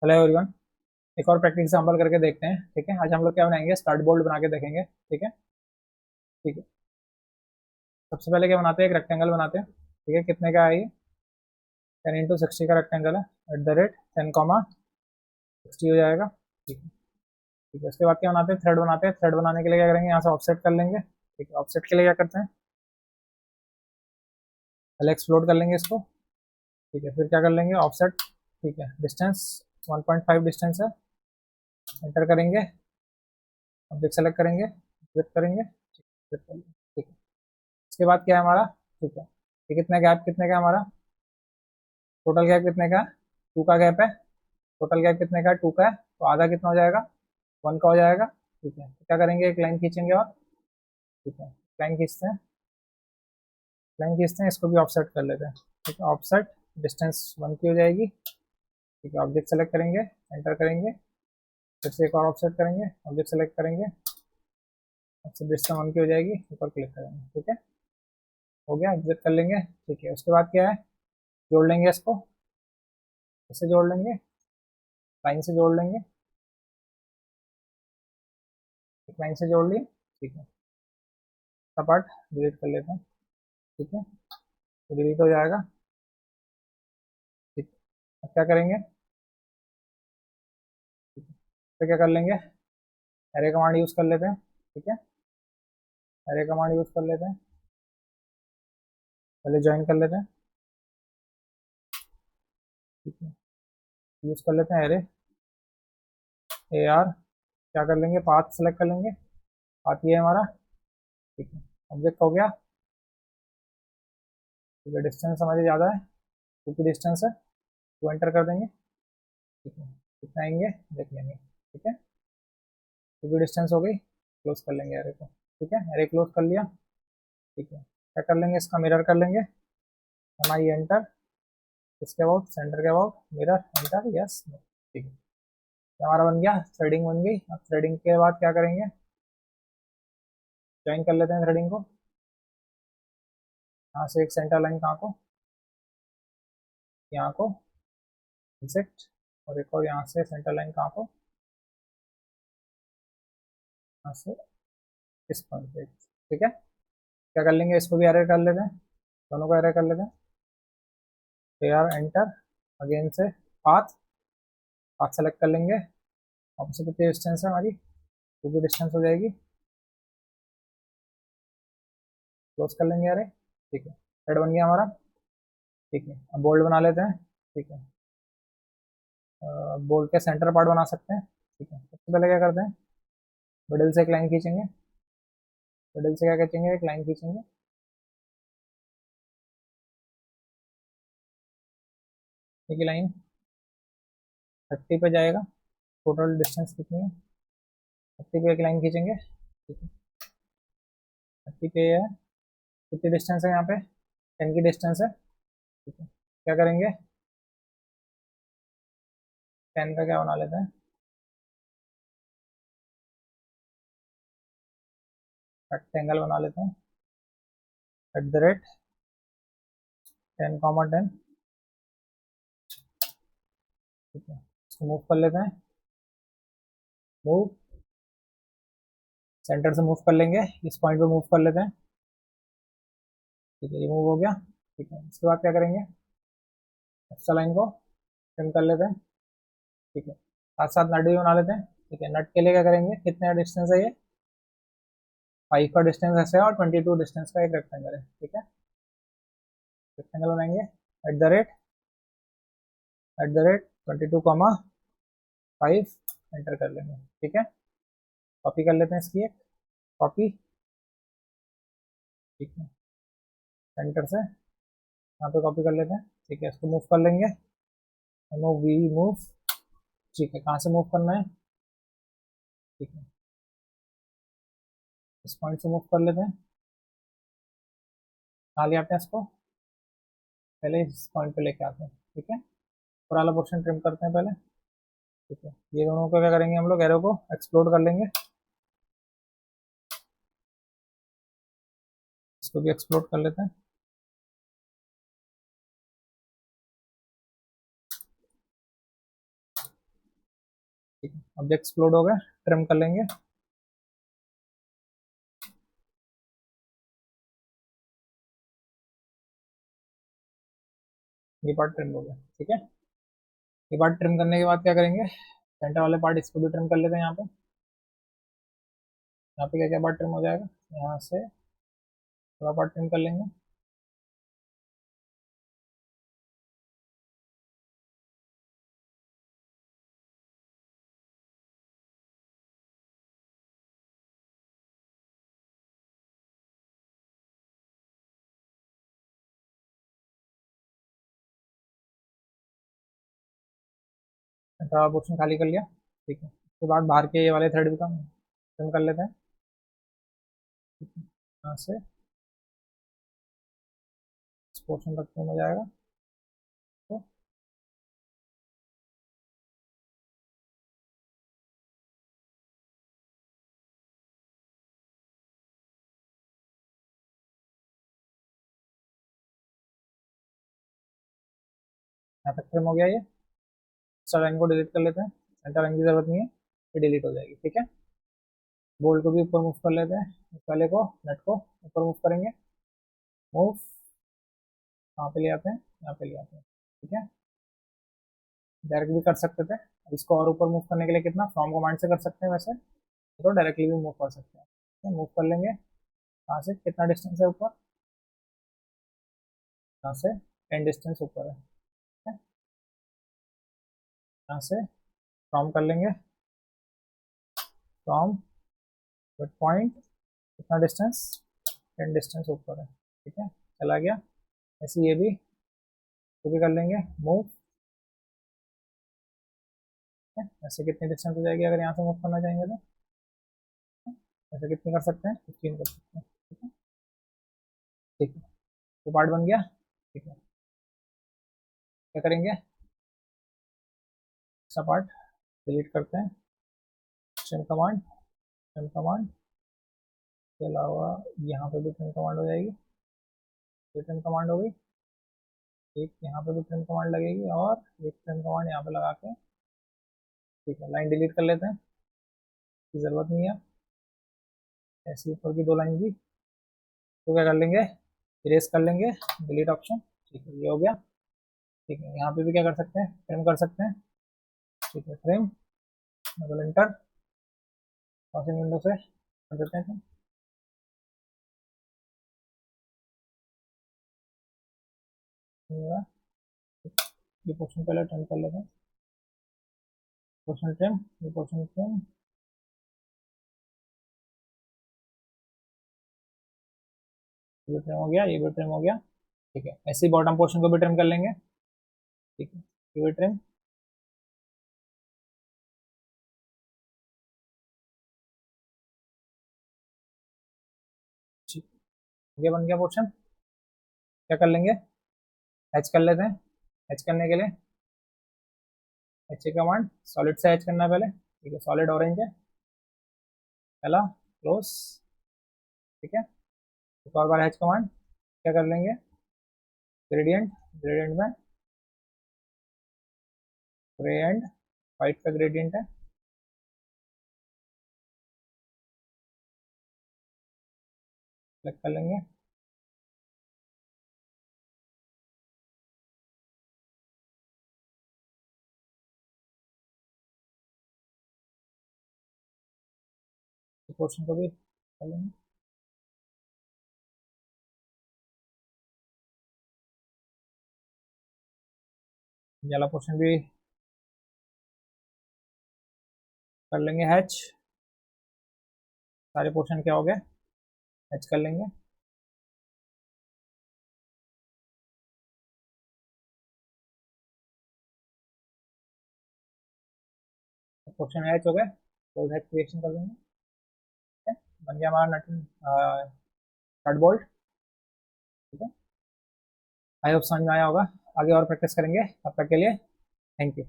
Hello everyone. एक और practice example करके देखते हैं। ठीक है, आज हम लोग क्या बनाएंगे, स्टार्ट बोल्ड बना के देखेंगे। ठीक है। ठीक है, सबसे पहले क्या बनाते हैं, एक रेक्टेंगल बनाते हैं। ठीक है, कितने का है ये? 10 × 60 का रेक्टेंगल है। एट द रेट 10, 60 हो जाएगा। ठीक है। ठीक है, उसके बाद क्या बनाते हैं, थ्रेड बनाते हैं। थ्रेड बनाने के लिए क्या करेंगे, यहाँ से ऑफसेट कर लेंगे। ठीक है, ऑफसेट के लिए क्या करते हैं, पहले एक्सप्लोड कर लेंगे इसको। ठीक है, फिर क्या कर लेंगे, ऑफसेट। ठीक है, डिस्टेंस 1.5 डिस्टेंस है। एंटर करेंगे, ऑब्जेक्ट सेलेक्ट करेंगे, क्लिक करेंगे। ठीक है। ठीक है, इसके बाद क्या है हमारा, ठीक है, ये कितना गैप, कितने का है हमारा, टोटल गैप कितने का है, 2 का गैप है। टोटल गैप कितने का है, 2 का है, तो आधा कितना हो जाएगा, 1 का हो जाएगा। ठीक है, तो क्या करेंगे, एक लाइन खींचेंगे और ठीक है, लाइन खींचते हैं। लाइन खींचते हैं, इसको भी ऑफसेट कर लेते हैं। ठीक है, ऑफसेट डिस्टेंस 1 की हो जाएगी। ठीक है, ऑब्जेक्ट सेलेक्ट करेंगे, एंटर करेंगे, फिर से एक और ऑफसेट करेंगे, ऑब्जेक्ट सेलेक्ट करेंगे, ऑफसेट डिस्टेंस 1 की हो जाएगी, ऊपर क्लिक करेंगे। ठीक है, हो गया, एग्जिट कर लेंगे। ठीक है, उसके बाद क्या है, जोड़ लेंगे इसको, इससे जोड़ लेंगे, लाइन से जोड़ लेंगे, एक लाइन से जोड़ लिए। ठीक है, पार्ट डिलीट कर लेते हैं। ठीक है, तो डिलीट हो जाएगा। ठीक, अब क्या करेंगे, तो क्या कर लेंगे, एरे कमांड यूज कर लेते हैं। ठीक है, एरे कमांड यूज कर लेते हैं, पहले ज्वाइन कर लेते हैं। ठीक है, यूज कर लेते हैं एरे, ए आर, क्या कर लेंगे, पाथ सेलेक्ट कर लेंगे। पाथ ये है हमारा। ठीक है, ऑब्जेक्ट हो गया। ठीक है, डिस्टेंस हमारी ज़्यादा है, क्योंकि डिस्टेंस है, तो एंटर कर देंगे। ठीक है, कितना आएंगे देख लेंगे। ठीक है, क्योंकि डिस्टेंस हो गई, क्लोज कर लेंगे एरे को। ठीक है, एरे क्लोज कर लिया। ठीक है, क्या कर लेंगे, इसका मिरर कर लेंगे, हमारी एंटर, इसके अबाउट सेंटर के अबाउट मिरर एंटर, यस। ठीक है, ये हमारा बन गया, थ्रेडिंग बन गई। अब थ्रेडिंग के बाद क्या करेंगे, ज्वाइन कर लेते हैं थ्रेडिंग को। यहाँ से एक सेंटर लाइन कहाँ को, यहाँ को एग्जैक्ट, और एक और यहाँ से सेंटर लाइन कहाँ को, यहाँ से इस पॉइंट पे। ठीक है, क्या कर लेंगे, इसको भी एरर कर लेते हैं, दोनों को एरर कर लेते हैं। एआर एंटर, अगेन से पाथ, पाथ सेलेक्ट कर लेंगे, ऑप्शन कितनी डिस्टेंस है हमारी, 2 की डिस्टेंस हो जाएगी, क्लोज कर लेंगे अरे। ठीक है, थ्रेड बन गया हमारा। ठीक है, अब बोल्ड बना लेते हैं। ठीक है, बोल्ड के सेंटर पार्ट बना सकते हैं। ठीक है, सबसे पहले क्या करते हैं, मिडिल से एक लाइन खींचेंगे, मिडिल से क्या खींचेंगे, एक लाइन खींचेंगे। एक लाइन 30 पे जाएगा, टोटल डिस्टेंस कितनी है, 30 पे एक लाइन खींचेंगे। ठीक है, 30 पे है, कितनी डिस्टेंस है यहाँ पे, 10 की डिस्टेंस है। ठीक है, क्या करेंगे, 10 का क्या बना लेते हैं, रेक्टेंगल बना लेते हैं। At the rate 10, 10। ठीक है, इसको मूव कर लेते हैं, मूव, सेंटर से मूव कर लेंगे, इस पॉइंट पे मूव कर लेते हैं। ठीक है, ये मूव हो गया। ठीक है, इसके बाद क्या करेंगे, एक्स्ट्रा लाइन को ट्रिम कर लेते हैं। ठीक है, साथ साथ नट भी बना लेते हैं। ठीक है, नट के लिए क्या करेंगे, कितने डिस्टेंस है ये, 5 का डिस्टेंस ऐसे है, और 22 डिस्टेंस का एक रेक्टेंगल है। ठीक है, रेक्टेंगल बनाएंगे, at the rate, at the rate 22, 5 enter कर लेंगे। ठीक है, कॉपी कर लेते हैं इसकी एक कॉपी। ठीक है, सेंटर से यहाँ पे कॉपी कर लेते हैं। ठीक है, इसको मूव कर लेंगे, मूव वी मूव। ठीक है, कहाँ से मूव करना है, ठीक है, इस पॉइंट से मूव कर लेते हैं, कहाँ ले आते हैं इसको, पहले इस पॉइंट पे लेके आते हैं। ठीक है, ऊपर वाला पोर्शन ट्रिम करते हैं पहले। ठीक है, ये दोनों को क्या करेंगे, हम लोग एरो को एक्सप्लोड कर लेंगे, इसको भी एक्सप्लोड कर लेते हैं। ठीक है, ऑब्जेक्ट एक्सप्लोड हो गया, ट्रिम कर लेंगे। ये पार्ट ट्रिम हो गया, ठीक है। ये पार्ट ट्रिम करने के बाद क्या करेंगे, सेंटर वाले पार्ट इसको भी ट्रिम कर लेते हैं। यहाँ पे क्या क्या पार्ट ट्रिम हो जाएगा, यहाँ से थोड़ा पार्ट ट्रिम कर लेंगे। सेंटर वाला पोर्शन खाली कर लिया, ठीक है। उसके बाद बाहर के ये वाले थ्रेड भी कम ट्रिम कर लेते हैं, ठीक है। यहाँ से इस पोर्शन तक ट्रिम हो जाएगा। तो यहाँ तक ट्रिम हो गया। ये सेंटर लाइन को डिलीट कर लेते हैं, सेंटर लाइन की जरूरत नहीं है, ये डिलीट हो जाएगी, ठीक है। बोल्ट को भी ऊपर मूव कर लेते हैं, इस वाले को नट को ऊपर मूव करेंगे, मूव, कहाँ पे ले आते हैं, यहाँ पे ले आते हैं, ठीक है। डायरेक्ट भी कर सकते थे, अब इसको और ऊपर मूव करने के लिए कितना फ्रॉम कमांड से कर सकते हैं, वैसे तो डायरेक्टली भी मूव कर सकते हैं। तो मूव कर लेंगे, यहाँ से कितना डिस्टेंस है ऊपर, यहाँ से 10 डिस्टेंस ऊपर है, ठीक है। यहाँ से फ्रॉम कर लेंगे, फ्रॉम पॉइंट कितना डिस्टेंस, 10 डिस्टेंस ऊपर है, ठीक है, चला गया। ऐसे ये भी कर लेंगे, मूव, ठीक है। ऐसे कितनी डिस्टेंस हो जाएगी अगर यहाँ से मूव करना चाहेंगे तो, ऐसे कितनी कर सकते हैं, 15 कर सकते हैं, ठीक है। ठीक है, तो पार्ट बन गया, ठीक है। क्या करेंगे, ऐसा पार्ट डिलीट करते हैं, ट्रिम कमांड, ट्रिम कमांड के अलावा यहाँ पे भी ट्रिम कमांड हो जाएगी, ये ट्रिम कमांड हो गई, एक यहाँ पे भी ट्रिम कमांड लगेगी और एक ट्रिम कमांड यहाँ पे लगा के, ठीक है। लाइन डिलीट कर लेते हैं, की जरूरत नहीं है। ऐसी ऊपर की 2 लाइन की तो क्या कर लेंगे, इरेज कर लेंगे, डिलीट ऑप्शन, ठीक है, ये हो गया, ठीक है। यहाँ पे भी क्या कर सकते हैं, ट्रिम कर सकते हैं, ठीक है। Trim, double inter, passing window से कर देते हैं, ये पोर्शन पहले ट्रिम कर लेते हैं, पोर्शन ट्रिम, ये पोर्शन ट्रिम, ये ट्रिम हो गया, ये भी ट्रिम हो गया, ठीक है। ऐसे ही बॉटम पोर्शन को भी ट्रिम कर लेंगे, ठीक है, ये भी ट्रिम, ठीक, ये बन गया पोर्शन। क्या कर लेंगे, एच कर लेते हैं, एच करने के लिए एच कमांड, सॉलिड से एच करना है पहले, ठीक है। सॉलिड ऑरेंज है पहला, क्लोज, ठीक है। एक और बार एच कमांड, क्या कर लेंगे, ग्रेडियंट, ग्रेडियंट में ग्रे एंड वाइट का ग्रेडियंट है, सेलेक्ट कर लेंगे, पोर्शन को भी कर लेंगे, वाला पोर्शन भी कर लेंगे हैच, सारे पोर्शन क्या हो गए, हैच कर लेंगे, पोर्शन हैच हो गए, तो हैच क्रिएशन कर देंगे, ठीक है। बन गया हमारा नट नट बोल्ट, ठीक है। आई होप समझ में आया होगा, आगे और प्रैक्टिस करेंगे, तब तक के लिए थैंक यू।